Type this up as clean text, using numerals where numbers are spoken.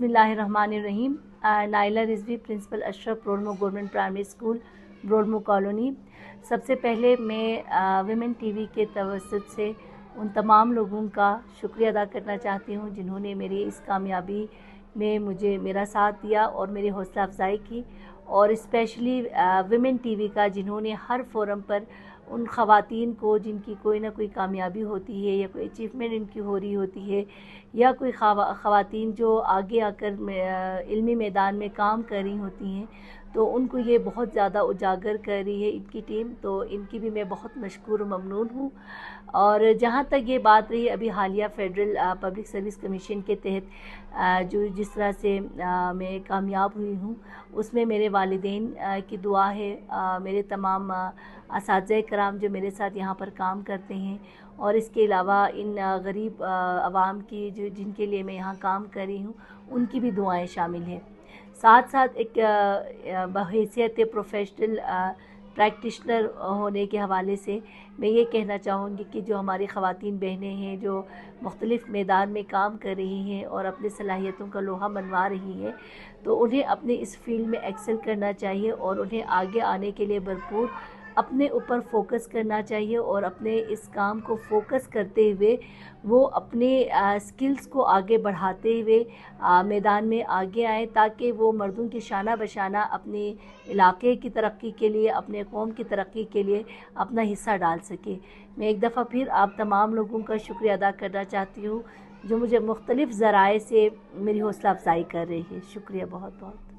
बिस्मिल्लाहिर्रहमानिर्रहीम। नाइला रिजवी, प्रिंसिपल अशरफ ब्रॉडमो government primary school, ब्रॉडमो कॉलोनी। सबसे पहले मैं विमेन टीवी के तवस्सुत से उन तमाम लोगों का शुक्रिया अदा करना चाहती हूँ जिन्होंने मेरी इस कामयाबी में मुझे मेरा साथ दिया और मेरी हौसला अफजाई की, और स्पेशली विमेन टीवी का जिन्होंने हर फोरम पर उन ख़वातीन को जिनकी कोई ना कोई कामयाबी होती है या कोई अचीवमेंट इनकी हो रही होती है, या कोई ख़वातीन जो आगे आकर इल्मी मैदान में काम कर रही होती हैं, तो उनको ये बहुत ज़्यादा उजागर कर रही है इनकी टीम। तो इनकी भी मैं बहुत मशकूर व ममनून हूँ। और जहाँ तक ये बात रही अभी हालिया फेडरल पब्लिक सर्विस कमीशन के तहत जो जिस तरह से मैं कामयाब हुई हूँ, उसमें मेरे वालिदैन की दुआ है, मेरे तमाम असातिज़ा कराम जो मेरे साथ यहाँ पर काम करते हैं, और इसके अलावा इन गरीब आवाम की जो जिनके लिए मैं यहाँ काम कर रही हूँ, उनकी भी दुआएं शामिल हैं। साथ साथ एक बहैसियत प्रोफेशनल प्रैक्टिशनर होने के हवाले से मैं ये कहना चाहूँगी कि जो हमारी ख़वातीन बहनें हैं जो मुख्तलिफ़ मैदान में काम कर रही हैं और अपनी सलाहियतों का लोहा मनवा रही हैं, तो उन्हें अपने इस फील्ड में एक्सेल करना चाहिए और उन्हें आगे आने के लिए भरपूर अपने ऊपर फोकस करना चाहिए, और अपने इस काम को फोकस करते हुए वो अपने स्किल्स को आगे बढ़ाते हुए मैदान में आगे आएँ, ताकि वो मर्दों की शाना बशाना अपने इलाके की तरक्की के लिए, अपने कौम की तरक्की के लिए अपना हिस्सा डाल सके। मैं एक दफ़ा फिर आप तमाम लोगों का शुक्रिया अदा करना चाहती हूँ जो मुझे मुख्तलिफ़ ज़राए से मेरी हौसला अफजाई कर रही है। शुक्रिया बहुत बहुत।